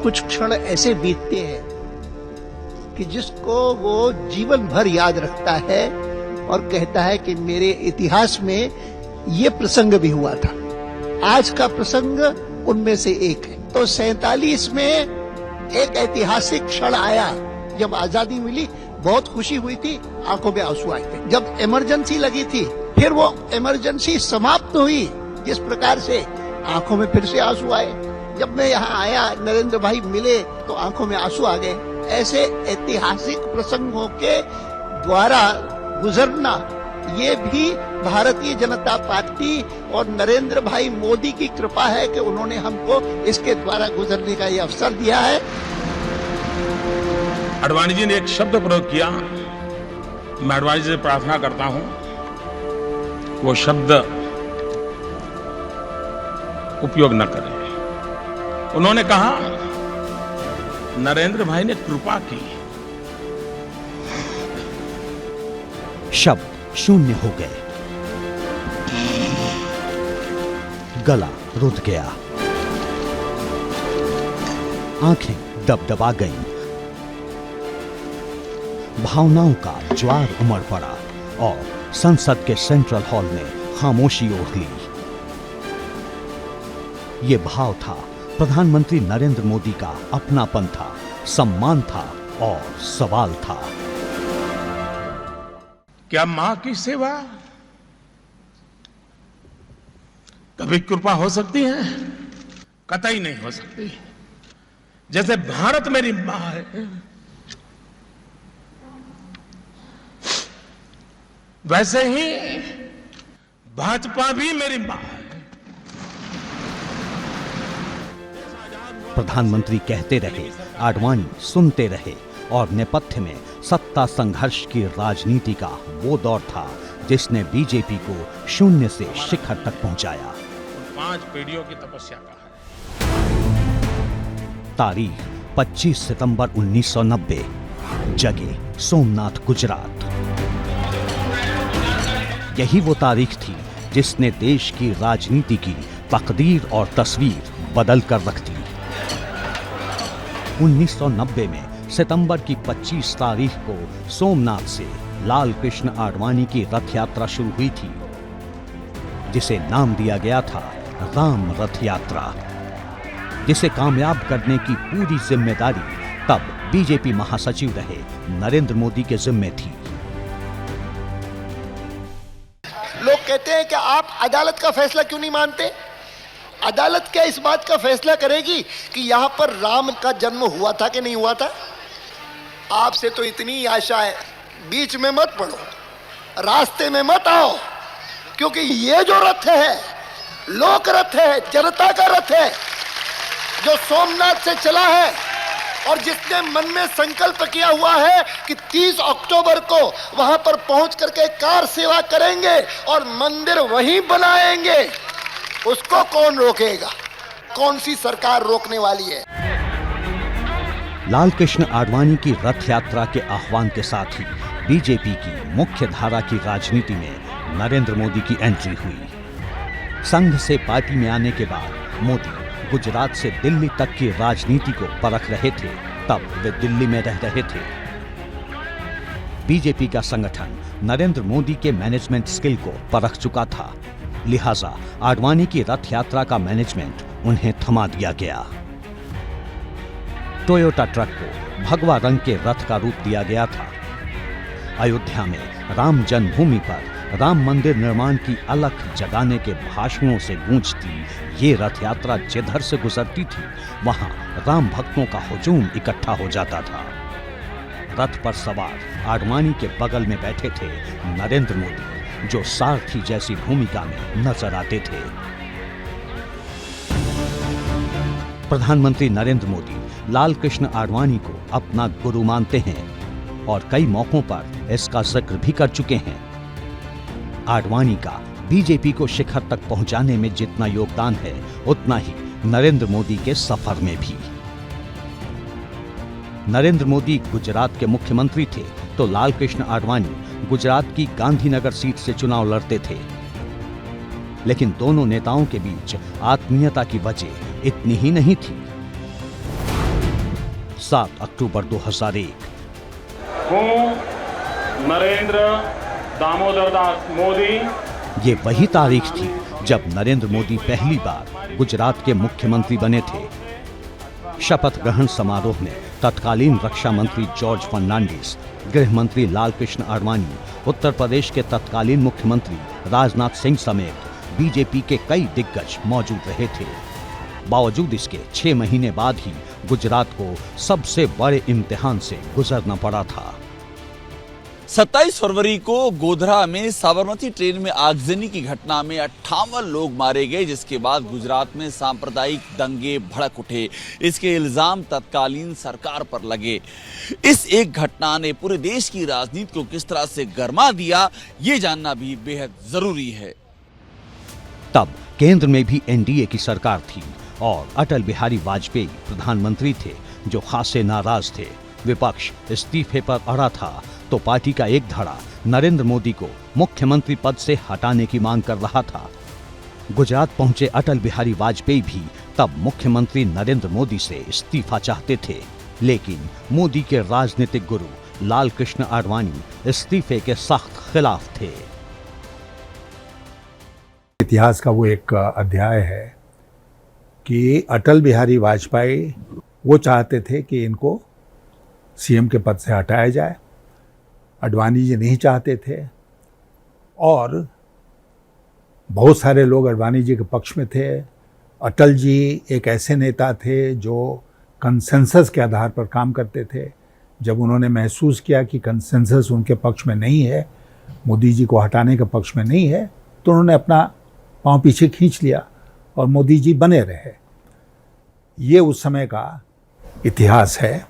कुछ क्षण ऐसे बीतते हैं कि जिसको वो जीवन भर याद रखता है और कहता है कि मेरे इतिहास में ये प्रसंग भी हुआ था। आज का प्रसंग उनमें से एक है। तो 47 में एक ऐतिहासिक क्षण आया जब आजादी मिली, बहुत खुशी हुई थी, आंखों में आंसू आए थे। जब इमरजेंसी लगी थी, फिर वो इमरजेंसी समाप्त हुई, जिस प्रकार से आंखों में फिर से आंसू आए। जब मैं यहाँ आया, नरेंद्र भाई मिले तो आंखों में आंसू आ गए। ऐसे ऐतिहासिक प्रसंगों के द्वारा गुजरना, ये भी भारतीय जनता पार्टी और नरेंद्र भाई मोदी की कृपा है कि उन्होंने हमको इसके द्वारा गुजरने का ये अवसर दिया है। आडवाणी जी ने एक शब्द प्रयोग किया, मैं आडवाणी जी से प्रार्थना करता हूं वो शब्द उपयोग न करें। उन्होंने कहा नरेंद्र भाई ने कृपा की। शब्द शून्य हो गए, गला रुध गया, आंखें दबदबा गईं, भावनाओं का ज्वार उमड़ पड़ा और संसद के सेंट्रल हॉल में खामोशी ओढ़ ली। ये भाव था प्रधानमंत्री नरेंद्र मोदी का अपनापन था, सम्मान था और सवाल था। क्या मां की सेवा कभी कृपा हो सकती है? कतई नहीं हो सकती। जैसे भारत मेरी मां है, वैसे ही भाजपा भी मेरी मां है। प्रधानमंत्री कहते रहे, आडवाणी सुनते रहे और नेपथ्य में सत्ता संघर्ष की राजनीति का वो दौर था जिसने बीजेपी को शून्य से शिखर तक पहुंचाया। 5 पीढ़ियों की तपस्या का है। तारीख 25 सितंबर 1990, जगह सोमनाथ, गुजरात। यही वो तारीख थी जिसने देश की राजनीति की तकदीर और तस्वीर बदल कर रख दी। 1990 में सितंबर की 25 तारीख को सोमनाथ से लाल कृष्ण आडवाणी की रथ यात्रा शुरू हुई थी, जिसे नाम दिया गया था राम रथ यात्रा, जिसे कामयाब करने की पूरी जिम्मेदारी तब बीजेपी महासचिव रहे नरेंद्र मोदी के जिम्मे थी। लोग कहते हैं कि आप अदालत का फैसला क्यों नहीं मानते? अदालत क्या इस बात का फैसला करेगी कि यहां पर राम का जन्म हुआ था कि नहीं हुआ था? आपसे तो इतनी आशा है, बीच में मत पड़ो, रास्ते में मत आओ, क्योंकि ये जो रथ है, लोक रथ है, जनता का रथ है, जो सोमनाथ से चला है और जिसने मन में संकल्प किया हुआ है कि 30 अक्टूबर को वहां पर पहुंच करके कार सेवा करेंगे और मंदिर वहीं बनाएंगे, उसको कौन रोकेगा? कौन सी सरकार रोकने वाली है? लाल कृष्ण आडवाणी की रथ यात्रा के आह्वान के साथ ही बीजेपी की मुख्य धारा की राजनीति में नरेंद्र मोदी की एंट्री हुई। संघ से पार्टी में आने के बाद मोदी गुजरात से दिल्ली तक की राजनीति को परख रहे थे। तब वे दिल्ली में रह रहे थे। बीजेपी का संगठन नरेंद्र मोदी के मैनेजमेंट स्किल को परख चुका था, लिहाजा आडवाणी की रथ यात्रा का मैनेजमेंट उन्हें थमा दिया गया। टोयोटा ट्रक को भगवा रंग के रथ का रूप दिया गया था। अयोध्या में राम जन्मभूमि पर राम मंदिर निर्माण की अलख जगाने के भाषणों से गूंजती ये रथ यात्रा जिधर से गुजरती थी, वहां राम भक्तों का हुजूम इकट्ठा हो जाता था। रथ पर सवार आडवाणी के बगल में बैठे थे नरेंद्र मोदी, जो सारथी जैसी भूमिका में नजर आते थे। प्रधानमंत्री नरेंद्र मोदी लाल कृष्ण आडवाणी को अपना गुरु मानते हैं और कई मौकों पर इसका जिक्र भी कर चुके हैं। आडवाणी का बीजेपी को शिखर तक पहुंचाने में जितना योगदान है, उतना ही नरेंद्र मोदी के सफर में भी। नरेंद्र मोदी गुजरात के मुख्यमंत्री थे तो लाल कृष्ण आडवाणी गुजरात की गांधीनगर सीट से चुनाव लड़ते थे। लेकिन दोनों नेताओं के बीच आत्मीयता की वजह इतनी ही नहीं थी। 7 अक्टूबर 2001। हूँ नरेंद्र दामोदर दास मोदी। ये वही तारीख थी जब नरेंद्र मोदी पहली बार गुजरात के मुख्यमंत्री बने थे। शपथ ग्रहण समारोह में तत्कालीन रक्षा मंत्री जॉर्ज फर्नांडिस, गृह मंत्री लालकृष्ण आडवाणी, उत्तर प्रदेश के तत्कालीन मुख्यमंत्री राजनाथ सिंह समेत बीजेपी के कई दिग्गज मौजूद रहे थे। बावजूद इसके 6 महीने बाद ही गुजरात को सबसे बड़े इम्तिहान से गुजरना पड़ा था। 27 फरवरी को गोधरा में साबरमती ट्रेन में आगजनी की घटना में 58 लोग मारे गए, जिसके बाद गुजरात में सांप्रदायिक दंगे भड़क उठे। इसके इल्जाम तत्कालीन सरकार पर लगे। इस एक घटना ने पूरे देश की राजनीति को किस तरह से गरमा दिया, ये जानना भी बेहद जरूरी है। तब केंद्र में भी एनडीए की सरकार थी और अटल बिहारी वाजपेयी प्रधानमंत्री थे, जो खासे नाराज थे। विपक्ष इस्तीफे पर अड़ा था तो पार्टी का एक धड़ा नरेंद्र मोदी को मुख्यमंत्री पद से हटाने की मांग कर रहा था। गुजरात पहुंचे अटल बिहारी वाजपेयी भी तब मुख्यमंत्री नरेंद्र मोदी से इस्तीफा चाहते थे, लेकिन मोदी के राजनीतिक गुरु लालकृष्ण आडवाणी इस्तीफे के सख्त खिलाफ थे। इतिहास का वो एक अध्याय है कि अटल बिहारी वाजपेयी वो चाहते थे कि इनको सीएम के पद से हटाया जाए। आडवाणी जी नहीं चाहते थे और बहुत सारे लोग आडवाणी जी के पक्ष में थे। अटल जी एक ऐसे नेता थे जो कंसेंसस के आधार पर काम करते थे। जब उन्होंने महसूस किया कि कंसेंसस उनके पक्ष में नहीं है, मोदी जी को हटाने के पक्ष में नहीं है, तो उन्होंने अपना पांव पीछे खींच लिया और मोदी जी बने रहे। ये उस समय का इतिहास है।